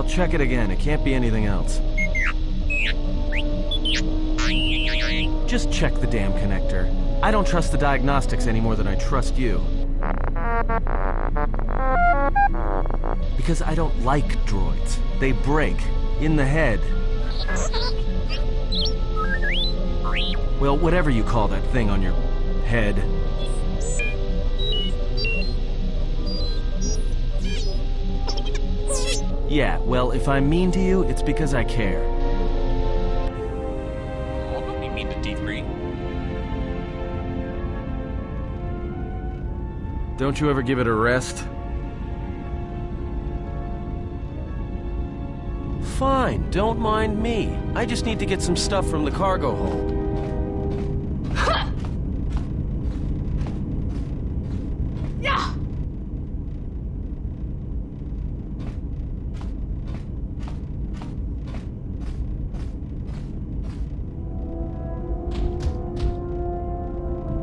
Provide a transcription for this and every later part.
I'll check it again. It can't be anything else. Just check the damn connector. I don't trust the diagnostics any more than I trust you. Because I don't like droids. They break. In the head. Well, whatever you call that thing on your head. Yeah, well, if I'm mean to you, it's because I care. Oh, don't be mean to D3. Don't you ever give it a rest? Fine, don't mind me. I just need to get some stuff from the cargo hold.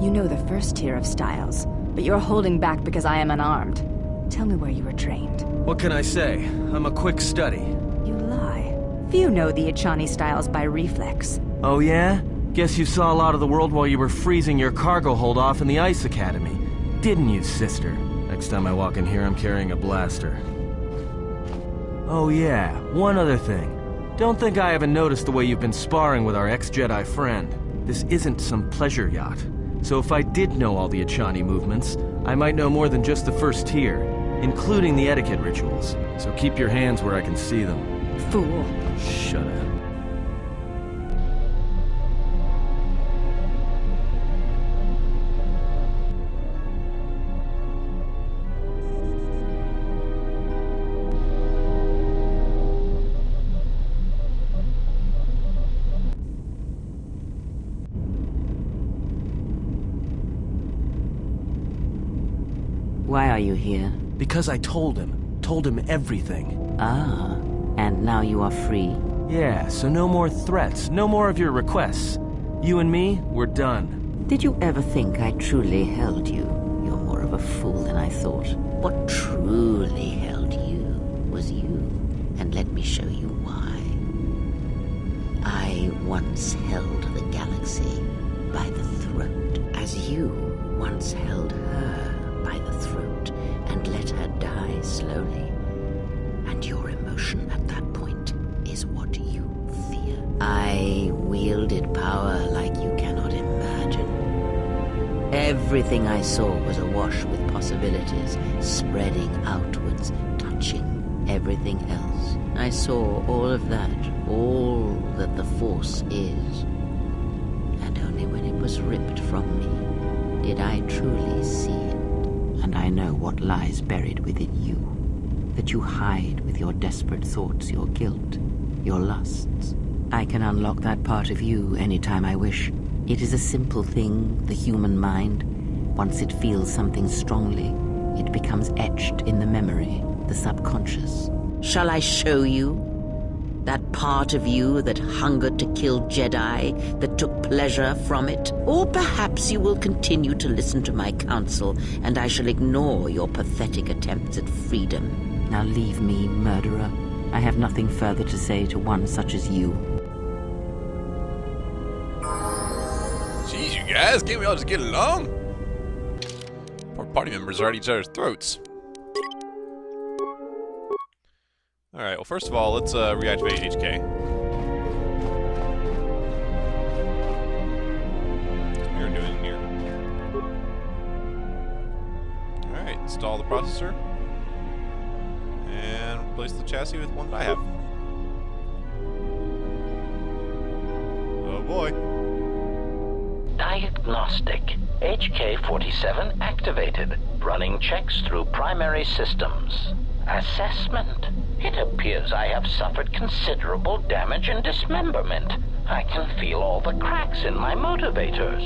You know the first tier of styles, but you're holding back because I am unarmed. Tell me where you were trained. What can I say? I'm a quick study. You lie. Few know the Echani styles by reflex. Oh yeah? Guess you saw a lot of the world while you were freezing your cargo hold off in the Ice Academy. Didn't you, sister? Next time I walk in here, I'm carrying a blaster. Oh yeah, one other thing. Don't think I haven't noticed the way you've been sparring with our ex-Jedi friend. This isn't some pleasure yacht. So if I did know all the Echani movements, I might know more than just the first tier, including the etiquette rituals. So keep your hands where I can see them. Fool. Shut up. Why are you here? Because I told him everything. Ah, and now you are free? Yeah, so no more threats, no more of your requests. You and me, we're done. Did you ever think I truly held you? You're more of a fool than I thought. What truly held you was you, and let me show you why. I once held the galaxy by the throat, as you once held her by the throat and let her die slowly. And your emotion at that point is what you fear. I wielded power like you cannot imagine. Everything I saw was awash with possibilities, spreading outwards, touching everything else. I saw all of that, all that the Force is. And only when it was ripped from me did I truly see it. And I know what lies buried within you, that you hide with your desperate thoughts, your guilt, your lusts. I can unlock that part of you anytime I wish. It is a simple thing, the human mind. Once it feels something strongly, it becomes etched in the memory, the subconscious. Shall I show you? That part of you that hungered to kill Jedi, that took pleasure from it? Or perhaps you will continue to listen to my counsel, and I shall ignore your pathetic attempts at freedom. Now leave me, murderer. I have nothing further to say to one such as you. Jeez, you guys, can't we all just get along? Poor party members are at each other's throats. Alright, well first of all, let's reactivate HK. What are we doing in here? Alright, install the processor. And replace the chassis with one that I have. Oh boy. Diagnostic. HK-47 activated. Running checks through primary systems. Assessment. It appears I have suffered considerable damage and dismemberment. I can feel all the cracks in my motivators.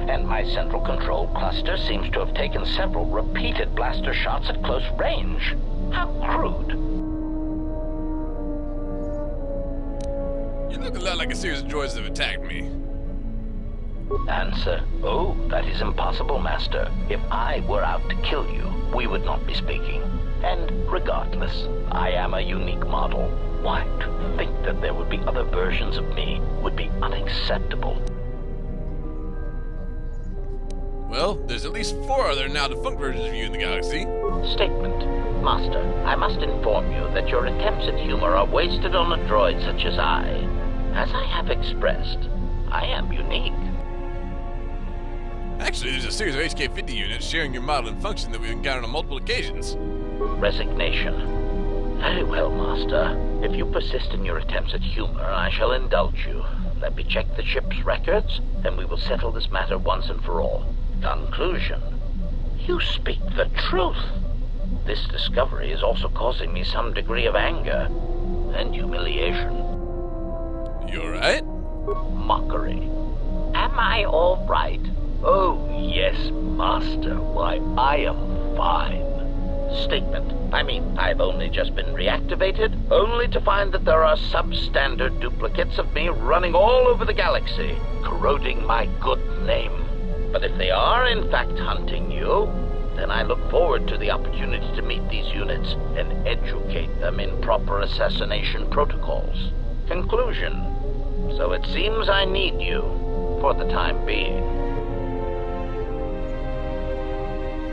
And my central control cluster seems to have taken several repeated blaster shots at close range. How crude. You look a lot like a series of droids that have attacked me. Answer. Oh, that is impossible, Master. If I were out to kill you, we would not be speaking. And regardless, I am a unique model. Why, to think that there would be other versions of me would be unacceptable. Well, there's at least 4 other now defunct versions of you in the galaxy. Statement. Master, I must inform you that your attempts at humor are wasted on a droid such as I. As I have expressed, I am unique. Actually, there's a series of HK-50 units sharing your model and function that we've encountered on multiple occasions. Resignation. Very well, Master. If you persist in your attempts at humor, I shall indulge you. Let me check the ship's records, and we will settle this matter once and for all. Conclusion. You speak the truth. This discovery is also causing me some degree of anger and humiliation. You alright? Mockery. Am I all right? Oh, yes, Master. Why, I am fine. Statement. I mean, I've only just been reactivated, only to find that there are substandard duplicates of me running all over the galaxy, corroding my good name. But if they are in fact hunting you, then I look forward to the opportunity to meet these units and educate them in proper assassination protocols. Conclusion. So it seems I need you, for the time being.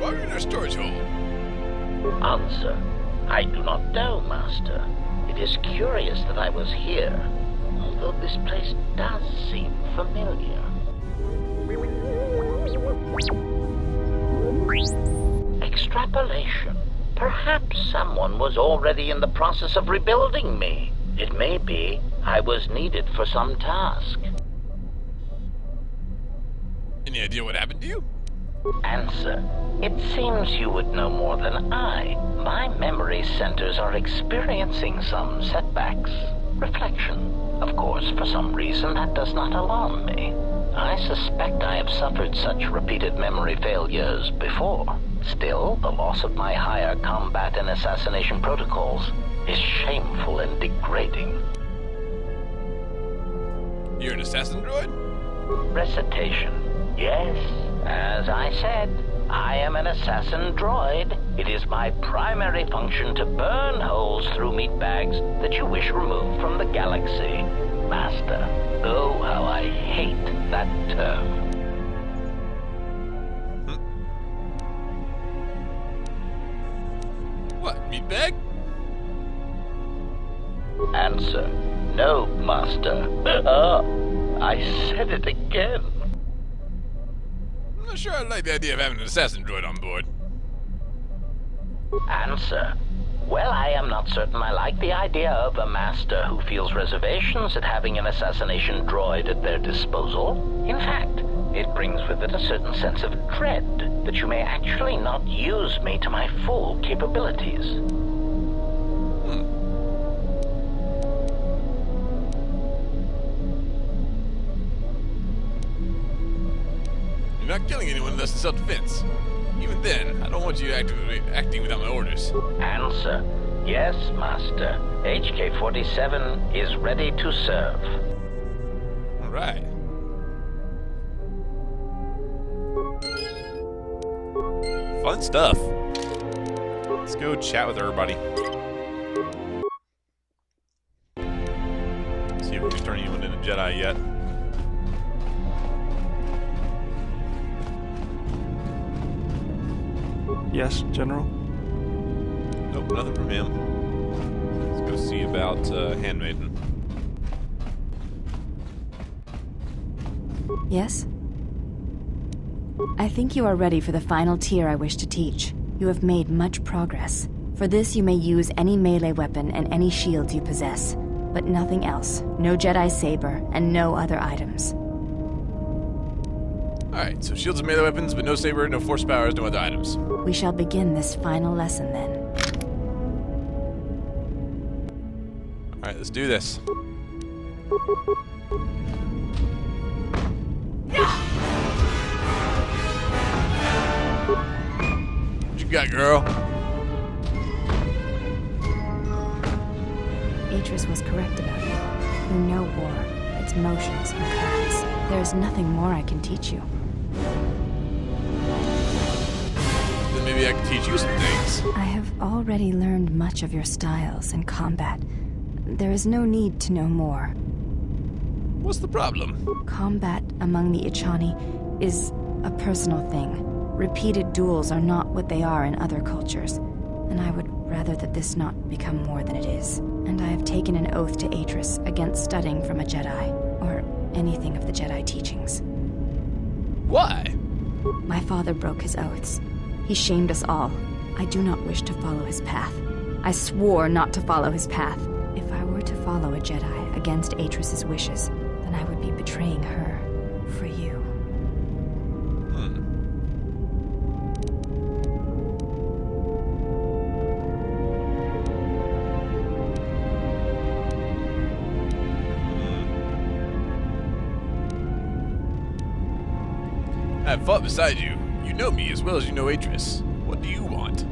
Why are you in our storage hole? Answer. I do not know, Master. It is curious that I was here, although this place does seem familiar. Extrapolation. Perhaps someone was already in the process of rebuilding me. It may be I was needed for some task. Any idea what happened to you? Answer. It seems you would know more than I. My memory centers are experiencing some setbacks. Reflection. Of course, for some reason, that does not alarm me. I suspect I have suffered such repeated memory failures before. Still, the loss of my higher combat and assassination protocols is shameful and degrading. You're an assassin droid? Recitation. Yes, as I said, I am an assassin droid. It is my primary function to burn holes through meat bags that you wish removed from the galaxy. Master, oh, how I hate that term. What, meatbag? Answer. No, Master. I said it again. I'm not sure I like the idea of having an assassin droid on board. Answer. Well, I am not certain I like the idea of a master who feels reservations at having an assassination droid at their disposal. In fact, it brings with it a certain sense of dread that you may actually not use me to my full capabilities. You're not killing anyone unless it's self-defense. Even then, I don't want you acting without my orders. Answer. Yes, Master. HK-47 is ready to serve. Alright. Fun stuff. Let's go chat with everybody. See if we can turn anyone into Jedi yet. Yes, General? Nope, nothing from him. Let's go see about Handmaiden. Yes? I think you are ready for the final tier I wish to teach. You have made much progress. For this, you may use any melee weapon and any shields you possess, but nothing else. No Jedi saber, and no other items. Alright, so shields and melee weapons, but no saber, no force powers, no other items. We shall begin this final lesson then. Alright, let's do this. What you got, girl? Atris was correct about you. You know war, its motions and currents. There is nothing more I can teach you. Then maybe maybe I can teach you some things. I have already learned much of your styles and combat. There is no need to know more. What's the problem? Combat among the Ichani is a personal thing. Repeated duels are not what they are in other cultures, and I would rather that this not become more than it is. And I have taken an oath to Atris against studying from a Jedi, or anything of the Jedi teachings. Why? My father broke his oaths. He shamed us all. I do not wish to follow his path. I swore not to follow his path. If I were to follow a Jedi against Atris's wishes, then I would be betraying her for you. I've fought beside you. You know me as well as you know Atris. What do you want?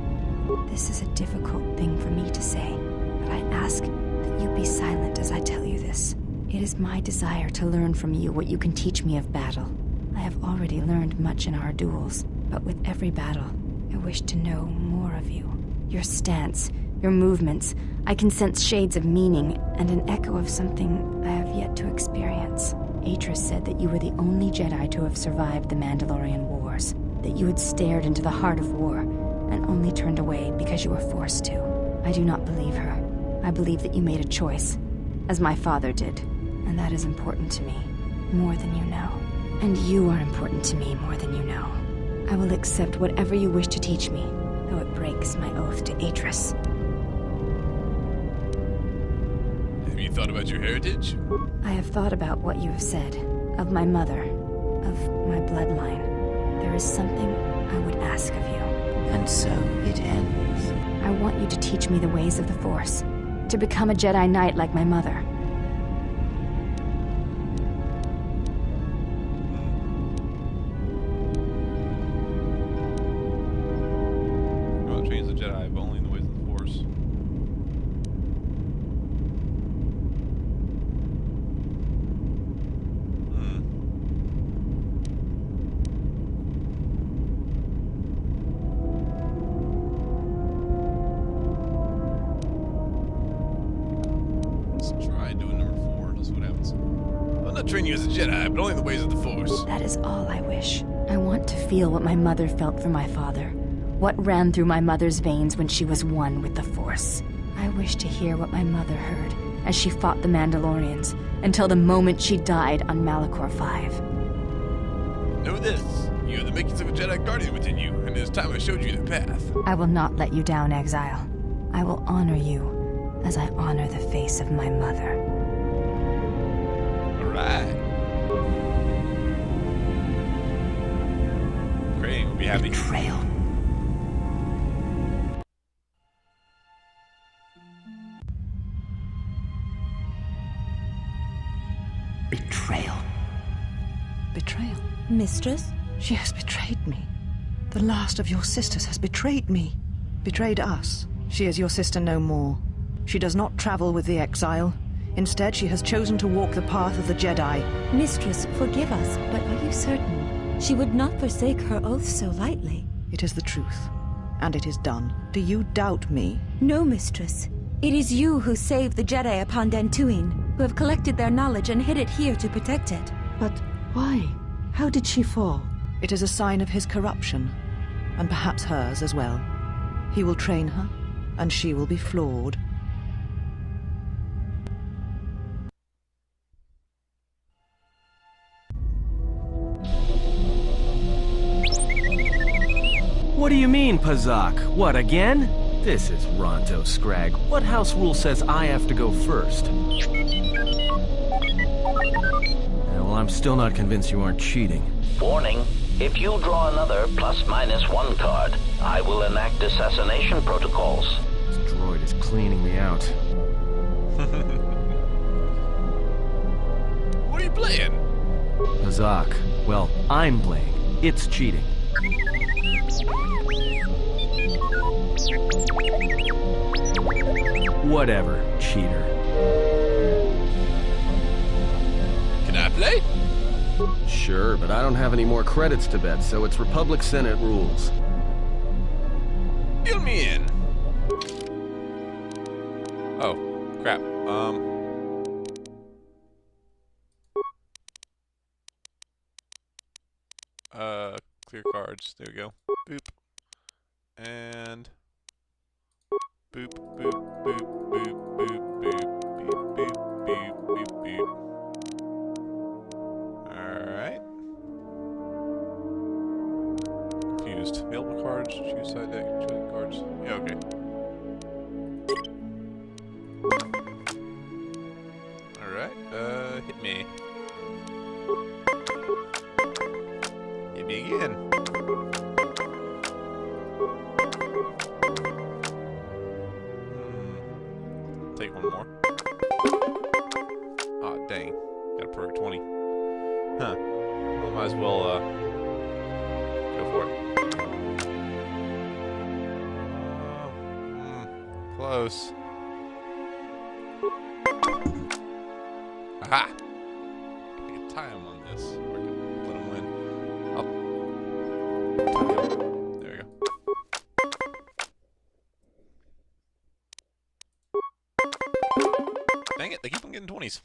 This is a difficult thing for me to say, but I ask that you be silent as I tell you this. It is my desire to learn from you what you can teach me of battle. I have already learned much in our duels, but with every battle, I wish to know more of you. Your stance, your movements, I can sense shades of meaning and an echo of something I have yet to experience. Atris said that you were the only Jedi to have survived the Mandalorian Wars, that you had stared into the heart of war and only turned away because you were forced to. I do not believe her. I believe that you made a choice, as my father did, and that is important to me, more than you know. And you are important to me more than you know. I will accept whatever you wish to teach me, though it breaks my oath to Atris. Have you thought about your heritage? I have thought about what you have said, of my mother, of my bloodline. There is something I would ask of you. And so it ends. I want you to teach me the ways of the Force, to become a Jedi Knight like my mother. You want to change the Jedi, but only in the ways of the Force. Try doing number 4. Let's see what happens. I'll not train you as a Jedi, but only in the ways of the Force. That is all I wish. I want to feel what my mother felt for my father, what ran through my mother's veins when she was one with the Force. I wish to hear what my mother heard as she fought the Mandalorians until the moment she died on Malachor 5. Know this. You have the makings of a Jedi Guardian within you, and it is time I showed you the path. I will not let you down, Exile. I will honor you as I honor the face of my mother. Alright. Great, we'll be happy. Betrayal. Betrayal. Betrayal? Mistress? She has betrayed me. The last of your sisters has betrayed me. Betrayed us. She is your sister no more. She does not travel with the exile. Instead, she has chosen to walk the path of the Jedi. Mistress, forgive us, but are you certain? She would not forsake her oath so lightly. It is the truth, and it is done. Do you doubt me? No, mistress. It is you who saved the Jedi upon Dantooine, who have collected their knowledge and hid it here to protect it. But why? How did she fall? It is a sign of his corruption, and perhaps hers as well. He will train her, and she will be flawed. What do you mean, Pazak? What, again? This is Ronto Scrag. What house rule says I have to go first? Well, I'm still not convinced you aren't cheating. Warning, if you draw another +/-1 card, I will enact assassination protocols. This droid is cleaning me out. What are you playing? Pazak. Well, I'm playing. It's cheating. Whatever, cheater. Can I play? Sure, but I don't have any more credits to bet, so it's Republic Senate rules. Deal me in. Oh, crap. Clear cards. There we go. Boop. And boop, boop, boop, boop, boop, boop, boop, boop, boop, boop, boop. Alright. Confused. Available cards, choose side deck, choose cards. Yeah, okay. Alright, hit me. Hit me again. Take one more. Aw, dang. Got a perk 20. Huh. Well, might as well, go for it. Close. Aha! I can tie him on this. Or I can let him win. There we go. Dang it, they keep on getting 20s.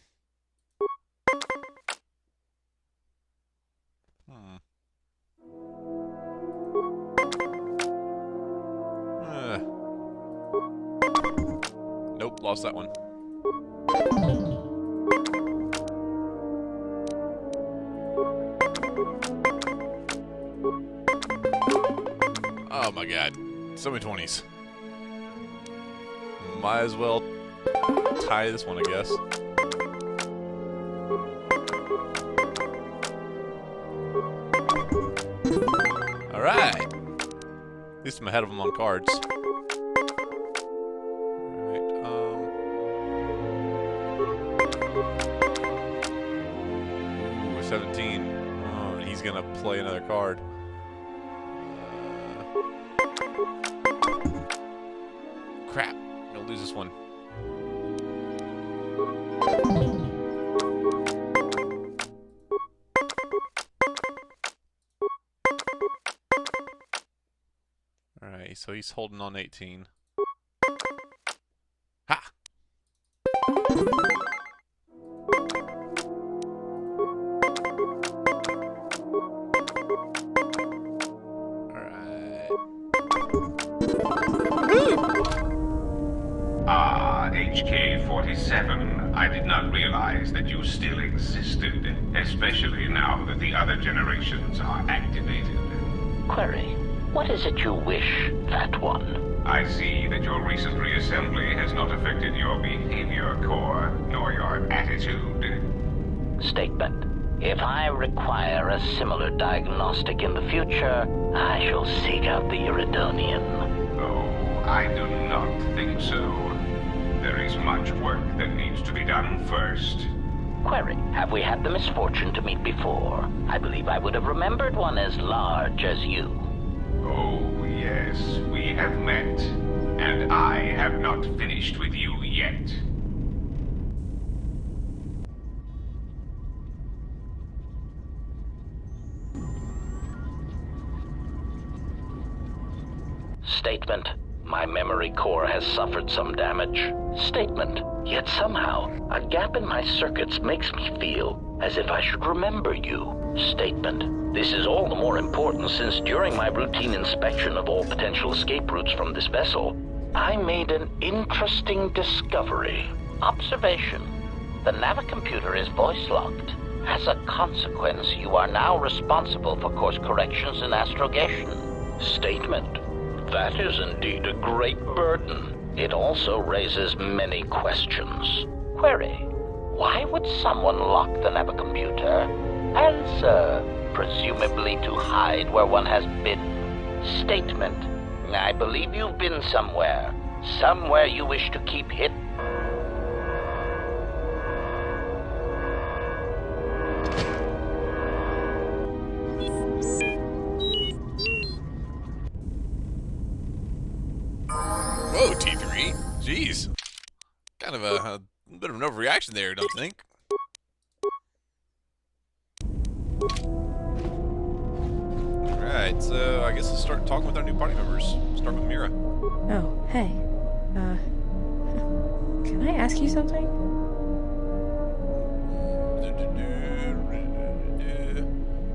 Nope, lost that one. Oh my god. So many 20s. Might as well tie this one, I guess. Alright. At least I'm ahead of them on cards. Alright, ooh, 17. Oh, and he's gonna play another card. Crap. I'm gonna lose this one. Alright, so he's holding on 18. Ha! Alright. HK-47, I did not realize that you still existed, especially now that the other generations are activated. Query, what is it you wish, Fat One? I see that your recent reassembly has not affected your behavior core, nor your attitude. Statement. If I require a similar diagnostic in the future, I shall seek out the Iridonian. Oh, I do not think so. There is much work that needs to be done first. Query, have we had the misfortune to meet before? I believe I would have remembered one as large as you. Oh, yes, we have met. And I have not finished with you yet. Statement. My memory core has suffered some damage. Statement. Yet somehow, a gap in my circuits makes me feel as if I should remember you. Statement. This is all the more important since during my routine inspection of all potential escape routes from this vessel, I made an interesting discovery. Observation. The navicomputer is voice-locked. As a consequence, you are now responsible for course corrections and astrogation. Statement. That is indeed a great burden. It also raises many questions. Query. Why would someone lock the navicomputer? Answer. Presumably to hide where one has been. Statement. I believe you've been somewhere. Somewhere you wish to keep hidden. Whoa, T3. Jeez. Kind of a bit of an overreaction there, don't you think? Alright. Alright, so I guess let's start talking with our new party members. Start with Mira. Oh, hey. Can I ask you something?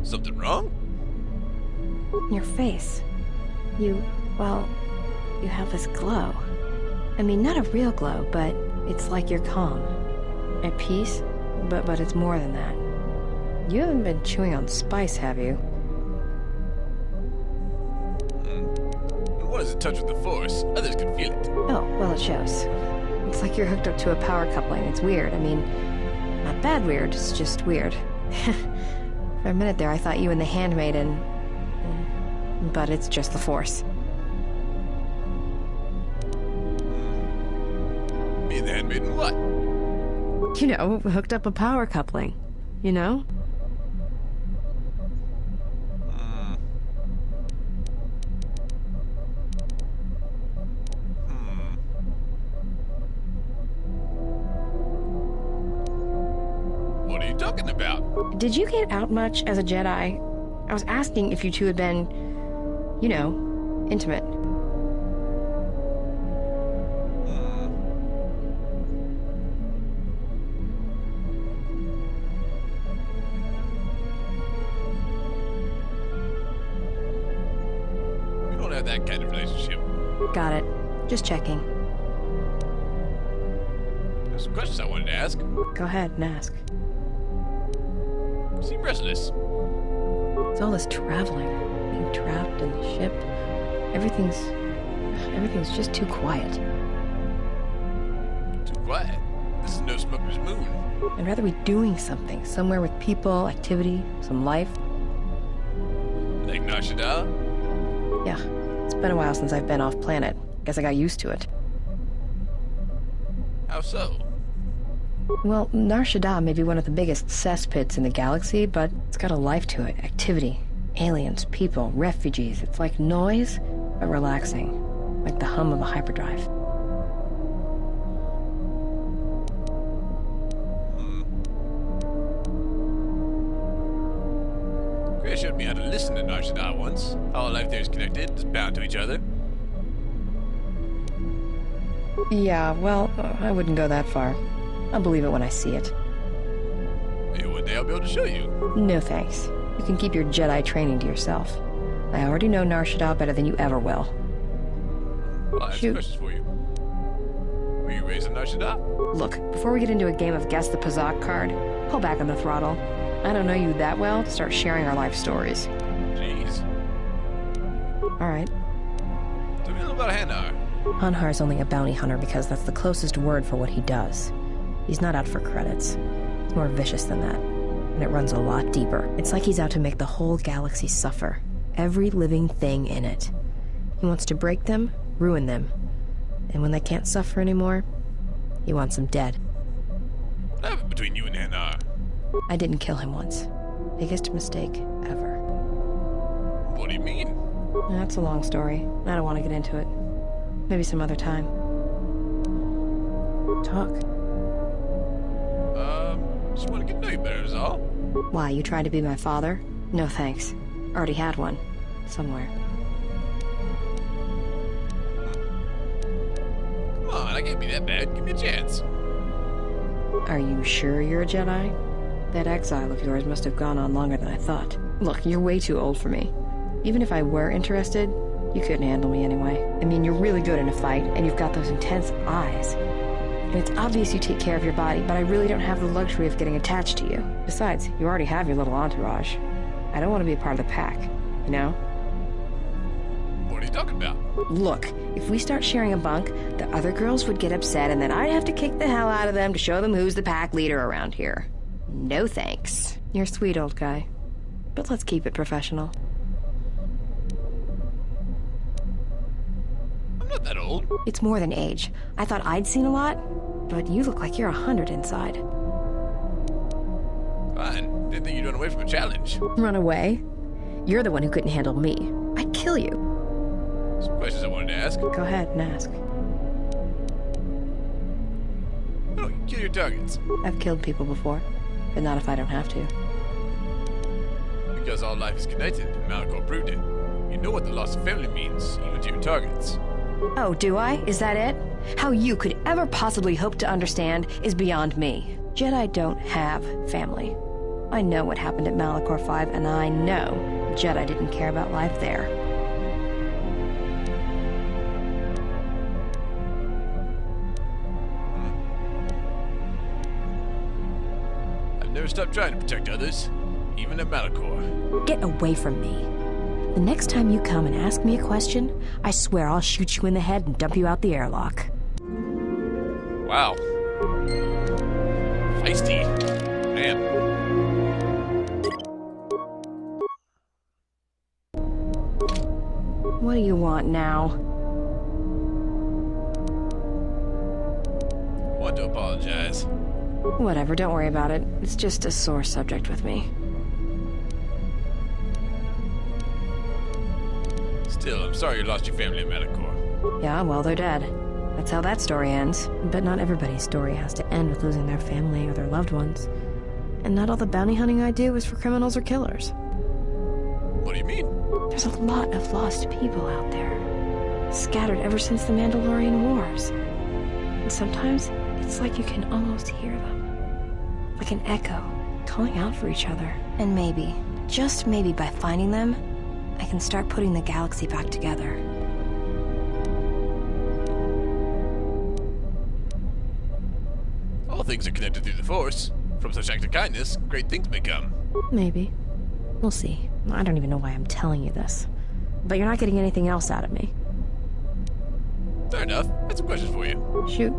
Something wrong? Your face. You have this glow. I mean, not a real glow, but it's like you're calm. At peace, but it's more than that. You haven't been chewing on spice, have you? One is in touch with the Force, others can feel it. Oh, well, it shows. It's like you're hooked up to a power coupling. It's weird. I mean, not bad weird, it's just weird. For a minute there, I thought you and the Handmaiden... But it's just the Force. Me and the Handmaiden what? You know, hooked up a power coupling. You know? What are you talking about? Did you get out much as a Jedi? I was asking if you two had been, you know, intimate. We don't have that kind of relationship. Got it. Just checking. There's some questions I wanted to ask. Go ahead and ask. You seem restless. It's all this traveling, being trapped in the ship. Everything's just too quiet. Too quiet. This is no smuggler's moon. I'd rather be doing something, somewhere with people, activity, some life. Like Nar Shaddaa? Yeah, it's been a while since I've been off planet. Guess I got used to it. How so? Well, Nar Shaddaa may be one of the biggest cesspits in the galaxy, but it's got a life to it. Activity, aliens, people, refugees. It's like noise, but relaxing. Like the hum of a hyperdrive. Gray showed me how to listen to Nar Shaddaa once. All life there is connected, it's bound to each other. Yeah, well, I wouldn't go that far. I'll believe it when I see it. Maybe one day I'll be able to show you. No thanks. You can keep your Jedi training to yourself. I already know Nar Shaddaa better than you ever will. Well, I have some Shoot. questions for you. Were you raised in Nar Shaddaa? Look, before we get into a game of Guess the Pazak card, pull back on the throttle. I don't know you that well to start sharing our life stories. Jeez. Alright. Tell me a little about Hanar. Hanhar's only a bounty hunter because that's the closest word for what he does. He's not out for credits. He's more vicious than that. And it runs a lot deeper. It's like he's out to make the whole galaxy suffer. Every living thing in it. He wants to break them, ruin them. And when they can't suffer anymore, he wants them dead. What happened between you and Hanar? I didn't kill him once. Biggest mistake ever. What do you mean? That's a long story. I don't want to get into it. Maybe some other time. Talk. Just want to get to know you better is all. Why, you trying to be my father? No thanks. Already had one. Somewhere. Come on, I can't be that bad. Give me a chance. Are you sure you're a Jedi? That exile of yours must have gone on longer than I thought. Look, you're way too old for me. Even if I were interested, you couldn't handle me anyway. I mean, you're really good in a fight, and you've got those intense eyes. And it's obvious you take care of your body, but I really don't have the luxury of getting attached to you. Besides, you already have your little entourage. I don't want to be a part of the pack, you know? What are you talking about? Look, if we start sharing a bunk, the other girls would get upset, and then I'd have to kick the hell out of them to show them who's the pack leader around here. No thanks. You're a sweet old guy. But let's keep it professional. I'm not that old. It's more than age. I thought I'd seen a lot, but you look like you're 100 inside. Fine. Didn't think you'd run away from a challenge. Run away? You're the one who couldn't handle me. I'd kill you. Some questions I wanted to ask. Go ahead and ask. Why don't you kill your targets? I've killed people before, but not if I don't have to. Because all life is connected. Malachor proved it. You know what the loss of family means, even to your targets. Oh, do I? Is that it? How you could ever possibly hope to understand is beyond me. Jedi don't have family. I know what happened at Malachor 5, and I know Jedi didn't care about life there. I've never stopped trying to protect others, even at Malachor. Get away from me. The next time you come and ask me a question, I swear I'll shoot you in the head and dump you out the airlock. Wow. Feisty. Man. What do you want now? Want to apologize. Whatever, don't worry about it. It's just a sore subject with me. Still, I'm sorry you lost your family at Malachor. Yeah, well, they're dead. That's how that story ends. But not everybody's story has to end with losing their family or their loved ones. And not all the bounty hunting I do is for criminals or killers. What do you mean? There's a lot of lost people out there, scattered ever since the Mandalorian Wars. And sometimes, it's like you can almost hear them. Like an echo, calling out for each other. And maybe, just maybe by finding them, I can start putting the galaxy back together. All things are connected through the Force. From such act of kindness, great things may come. Maybe. We'll see. I don't even know why I'm telling you this. But you're not getting anything else out of me. Fair enough. I had some questions for you. Shoot.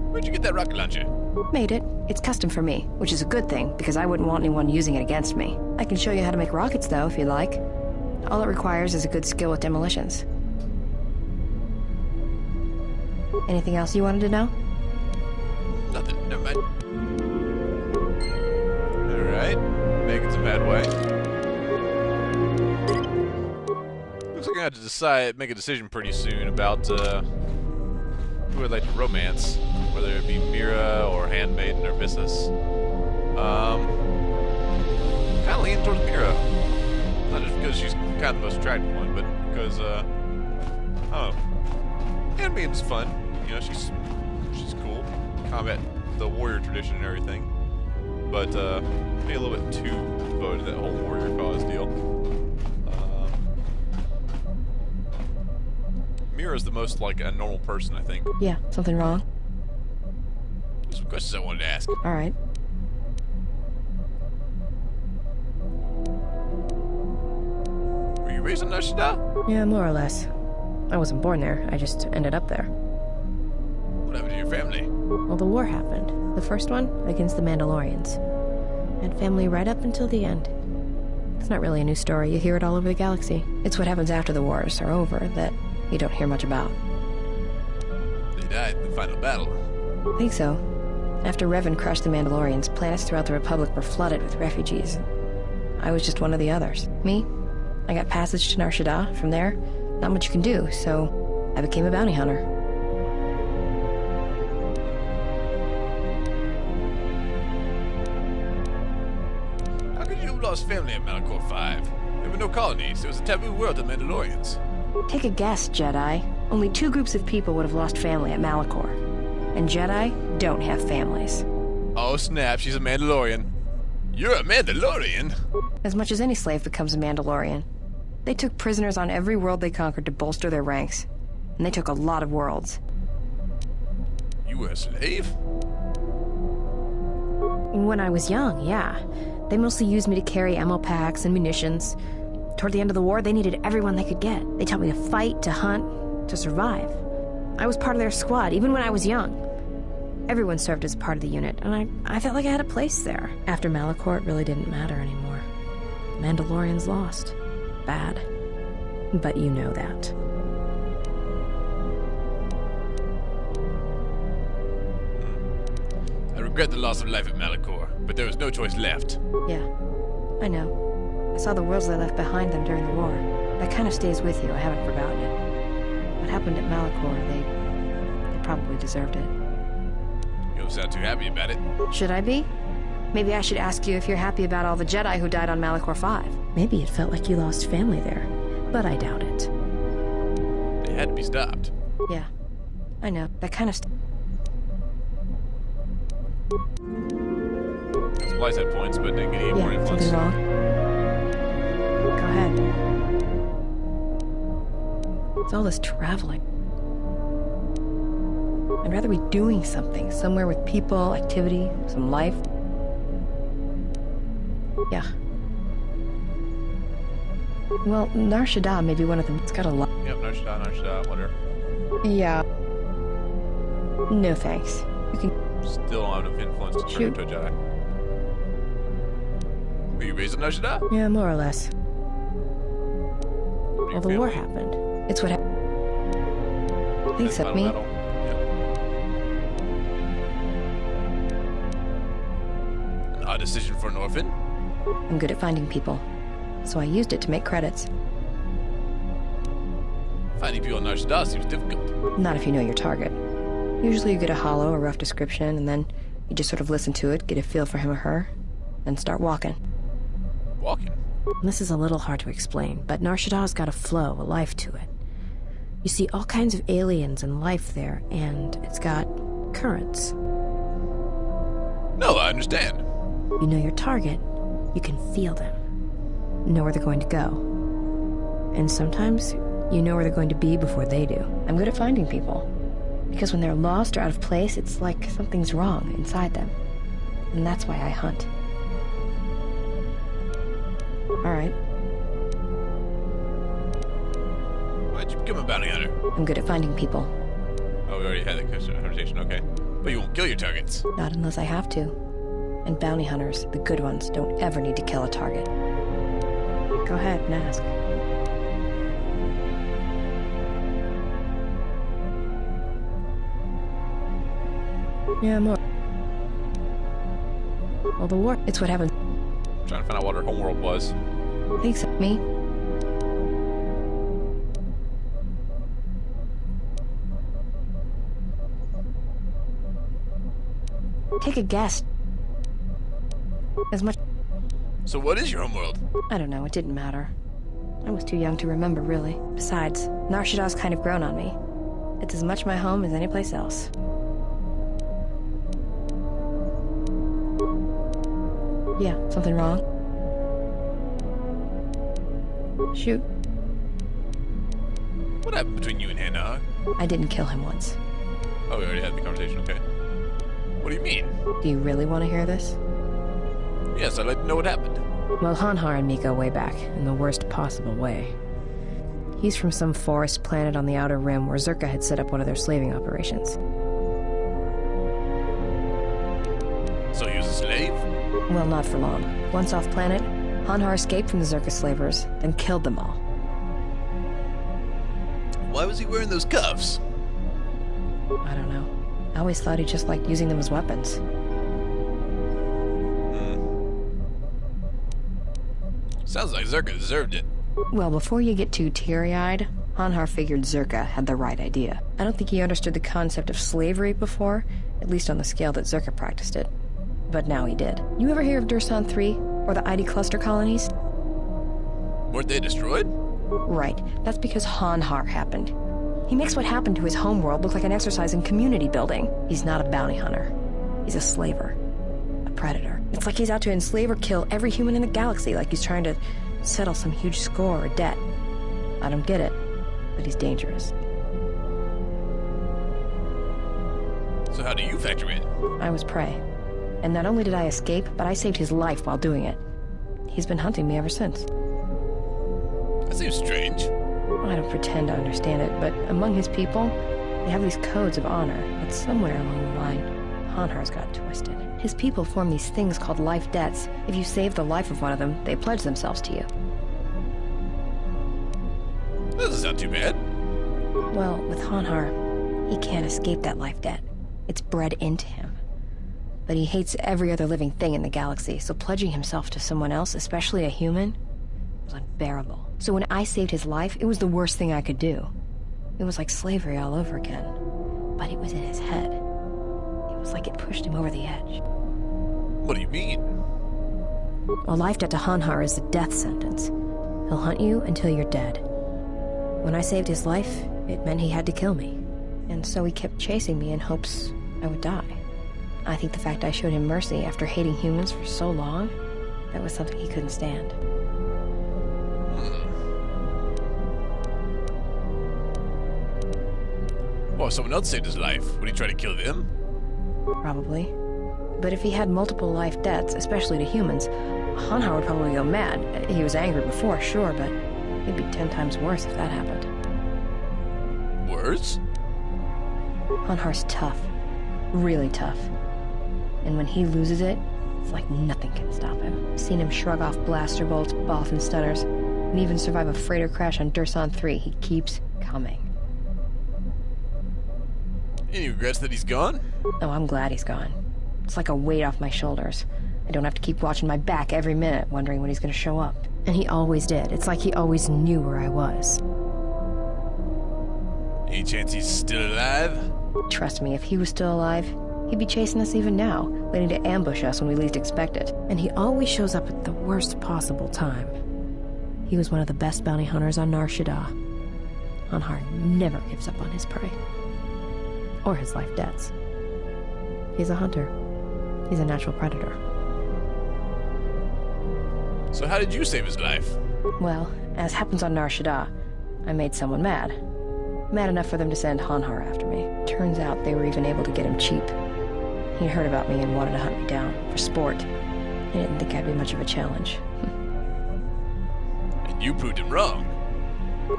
Where'd you get that rocket launcher? Made it. It's custom for me, which is a good thing, because I wouldn't want anyone using it against me. I can show you how to make rockets, though, if you'd like. All it requires is a good skill with demolitions. Anything else you wanted to know? Nothing. Never mind. Alright. Making some headway. Looks like I have to make a decision pretty soon about who I'd like to romance. Whether it be Mira or Handmaiden or Business. Kind of leaning towards Mira. Not just because she's kind of the most attractive one, but because, Handmaiden's fun. You know, she's cool. Combat the warrior tradition and everything. But, maybe a little bit too devoted to that whole warrior cause deal. Mira's the most, like, a normal person, I think. Yeah, something wrong? Some questions I wanted to ask. Alright. Were you raised on Nashida? Yeah, more or less. I wasn't born there, I just ended up there. What happened to your family? Well, the war happened. The first one, against the Mandalorians. Had family right up until the end. It's not really a new story, you hear it all over the galaxy. It's what happens after the wars are over that you don't hear much about. They died in the final battle. I think so. After Revan crushed the Mandalorians, planets throughout the Republic were flooded with refugees. I was just one of the others. Me? I got passage to Nar Shaddaa. From there, not much you can do, so I became a bounty hunter. How could you have lost family at Malachor 5? There were no colonies. It was a taboo world to Mandalorians. Take a guess, Jedi. Only 2 groups of people would have lost family at Malachor. And Jedi don't have families. Oh snap, she's a Mandalorian. You're a Mandalorian? As much as any slave becomes a Mandalorian. They took prisoners on every world they conquered to bolster their ranks. And they took a lot of worlds. You were a slave? When I was young, yeah. They mostly used me to carry ammo packs and munitions. Toward the end of the war, they needed everyone they could get. They taught me to fight, to hunt, to survive. I was part of their squad, even when I was young. Everyone served as part of the unit, and I felt like I had a place there. After Malachor, it really didn't matter anymore. Mandalorians lost. Bad. But you know that. I regret the loss of life at Malachor, but there was no choice left. Yeah, I know. I saw the worlds they left behind them during the war. That kind of stays with you, I haven't forgotten it. What happened at Malachor, they probably deserved it. You don't sound too happy about it. Should I be? Maybe I should ask you if you're happy about all the Jedi who died on Malachor 5. Maybe it felt like you lost family there, but I doubt it. They had to be stopped. Yeah, I know. That kind of Supplies had points, but didn't get any more influence. something wrong? Go ahead. It's all this traveling. I'd rather be doing something, somewhere with people, activity, some life. Yeah. Well, Nar Shaddaa may be one of them. It's got a lot. Yep, Nar Shaddaa, whatever. Yeah. No thanks. You can... Still don't have enough influence to turn Shoot. into a Jedi. Were you raised in Nar Shaddaa? Yeah, more or less. What do you Well, the feel? war happened. It's what happened. Thanks, Final me. battle. Yep. An odd decision for an orphan. I'm good at finding people, so I used it to make credits. Finding people in Nar Shaddaa seems difficult. Not if you know your target. Usually you get a hollow or rough description, and then you just sort of listen to it, get a feel for him or her, and start walking. Walking. This is a little hard to explain, but Nar Shaddaa's got a flow, a life to it. You see all kinds of aliens and life there, and it's got currents. No, I understand. You know your target, you can feel them, know where they're going to go. And sometimes, you know where they're going to be before they do. I'm good at finding people. Because when they're lost or out of place, it's like something's wrong inside them. And that's why I hunt. Alright, Why'd you become a bounty hunter? I'm good at finding people. Oh, we already had that conversation, okay. But you won't kill your targets. Not unless I have to. And bounty hunters, the good ones, don't ever need to kill a target. Go ahead and ask. Yeah, more. Well, the war... It's what happened. Trying to find out what her homeworld was. Thanks, me. Take a guess. As much... So what is your homeworld? I don't know, it didn't matter. I was too young to remember, really. Besides, Nar Shaddaa's kind of grown on me. It's as much my home as any place else. Yeah, something wrong? Shoot. What happened between you and Hannah? I didn't kill him once. Oh, we already had the conversation, okay. What do you mean? Do you really want to hear this? Yes, I'd like to know what happened. Well, Hanhar and me go way back, in the worst possible way. He's from some forest planet on the Outer Rim where Zerka had set up one of their slaving operations. So he was a slave? Well, not for long. Once off planet, Hanhar escaped from the Zerka slavers, then killed them all. Why was he wearing those cuffs? I don't know. I always thought he just liked using them as weapons. Sounds like Zerka deserved it. Well, before you get too teary-eyed, Hanhar figured Zerka had the right idea. I don't think he understood the concept of slavery before, at least on the scale that Zerka practiced it. But now he did. You ever hear of Dursan 3, or the ID cluster colonies? Weren't they destroyed? Right. That's because Hanhar happened. He makes what happened to his homeworld look like an exercise in community building. He's not a bounty hunter. He's a slaver. A predator. It's like he's out to enslave or kill every human in the galaxy, like he's trying to settle some huge score or debt. I don't get it, but he's dangerous. So how do you factor in? I was prey. And not only did I escape, but I saved his life while doing it. He's been hunting me ever since. That seems strange. I don't pretend to understand it, but among his people, they have these codes of honor, but somewhere along the line, Hanhar's got twisted. His people form these things called life debts. If you save the life of one of them, they pledge themselves to you. That doesn't sound too bad. Well, with Hanhar, he can't escape that life debt. It's bred into him. But he hates every other living thing in the galaxy, so pledging himself to someone else, especially a human, was unbearable. So when I saved his life, it was the worst thing I could do. It was like slavery all over again. But it was in his head. It was like it pushed him over the edge. What do you mean? A life debt to Hanhar is a death sentence. He'll hunt you until you're dead. When I saved his life, it meant he had to kill me. And so he kept chasing me in hopes I would die. I think the fact I showed him mercy after hating humans for so long, that was something he couldn't stand. Well, if someone else saved his life, would he try to kill them? Probably. But if he had multiple life debts, especially to humans, Hanhar would probably go mad. He was angry before, sure, but it'd be 10 times worse if that happened. Worse? Hanhar's tough. Really tough. And when he loses it, it's like nothing can stop him. I've seen him shrug off blaster bolts, Bothan stunners, and even survive a freighter crash on Dursan 3. He keeps coming. Any regrets that he's gone? Oh, I'm glad he's gone. It's like a weight off my shoulders. I don't have to keep watching my back every minute, wondering when he's gonna show up. And he always did. It's like he always knew where I was. Any chance he's still alive? Trust me, if he was still alive, he'd be chasing us even now, waiting to ambush us when we least expect it. And he always shows up at the worst possible time. He was one of the best bounty hunters on Nar Shaddaa. Hanhar never gives up on his prey. Or his life debts. He's a hunter. He's a natural predator. So how did you save his life? Well, as happens on Nar Shaddaa, I made someone mad. Mad enough for them to send Hanhar after me. Turns out they were even able to get him cheap. He'd heard about me and wanted to hunt me down, for sport. He didn't think I'd be much of a challenge. And you proved him wrong.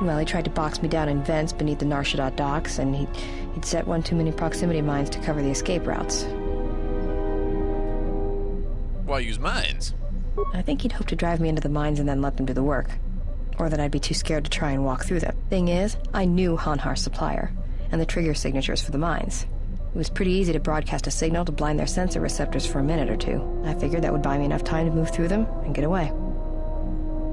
Well, he tried to box me down in vents beneath the Nar Shaddaa docks, and he'd set one too many proximity mines to cover the escape routes. Why use mines? I think he'd hoped to drive me into the mines and then let them do the work. Or that I'd be too scared to try and walk through them. Thing is, I knew Hanhar's supplier, and the trigger signatures for the mines. It was pretty easy to broadcast a signal to blind their sensor receptors for a minute or two. I figured that would buy me enough time to move through them and get away.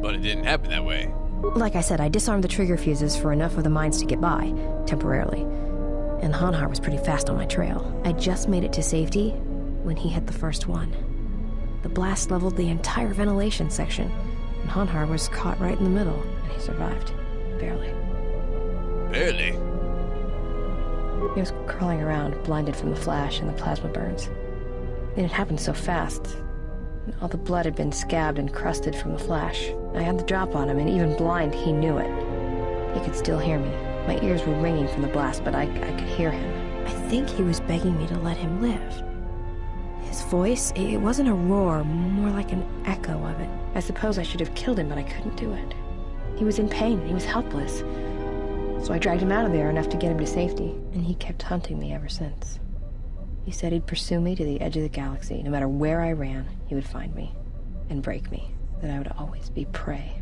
But it didn't happen that way. Like I said, I disarmed the trigger fuses for enough of the mines to get by, temporarily. And Hanhar was pretty fast on my trail. I just made it to safety when he hit the first one. The blast leveled the entire ventilation section, and Hanhar was caught right in the middle, and he survived. Barely. Barely? He was crawling around, blinded from the flash and the plasma burns. And it happened so fast. All the blood had been scabbed and crusted from the flash. I had the drop on him, and even blind, he knew it. He could still hear me. My ears were ringing from the blast, but I could hear him. I think he was begging me to let him live. His voice, it wasn't a roar, more like an echo of it. I suppose I should have killed him, but I couldn't do it. He was in pain, he was helpless. So I dragged him out of there enough to get him to safety, and he kept hunting me ever since. He said he'd pursue me to the edge of the galaxy. No matter where I ran, he would find me and break me. That I would always be prey.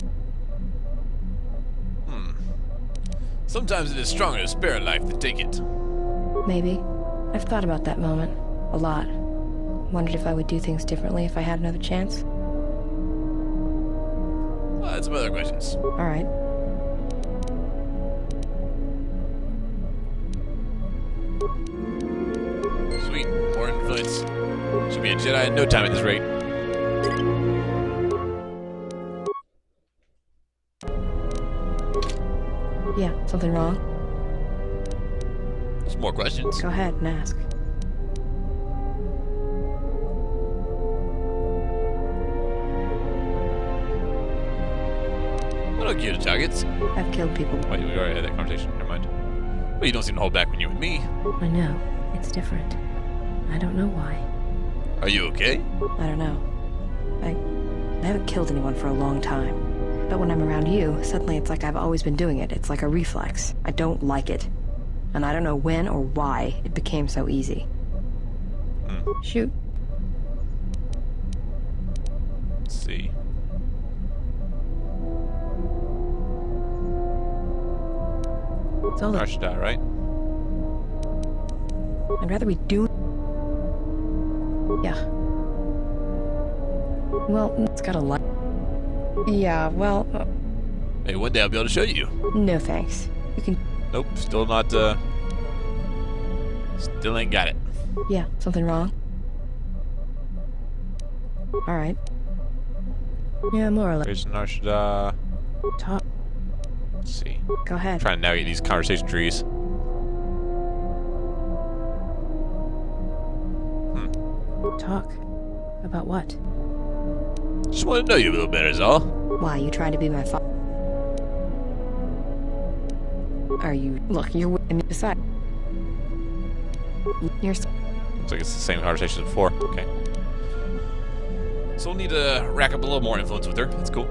Sometimes it is stronger to spare a life than take it. Maybe. I've thought about that moment. A lot. Wondered if I would do things differently if I had another chance. Well, that's some other questions. Alright. Sweet. More influence. Should be a Jedi in no time at this rate. Yeah, something wrong? Some more questions. Go ahead and ask. What are your targets? I've killed people. Wait, we already had that conversation. Never mind. Well, you don't seem to hold back when you and me. I know. It's different. I don't know why. Are you okay? I don't know. I haven't killed anyone for a long time. But when I'm around you, suddenly it's like I've always been doing it. It's like a reflex. I don't like it. And I don't know when or why it became so easy. Shoot. Let's see. It's all Nar Shaddaa, right? I'd rather we do... Yeah. Well, it's got a lot. Yeah, well... Hey, one day I'll be able to show you. No thanks. You can... Nope, still not, Still ain't got it. Yeah, something wrong? Alright. Yeah, more or less. Let's Talk. see. Go ahead. Trying to navigate these conversation trees. Talk. About what? Just want to know you a little better, is all. Why, you trying to be my father? Are you... Look, you're... I mean, besides... You're... Looks like it's the same conversation as before. Okay. So we'll need to rack up a little more influence with her. That's cool.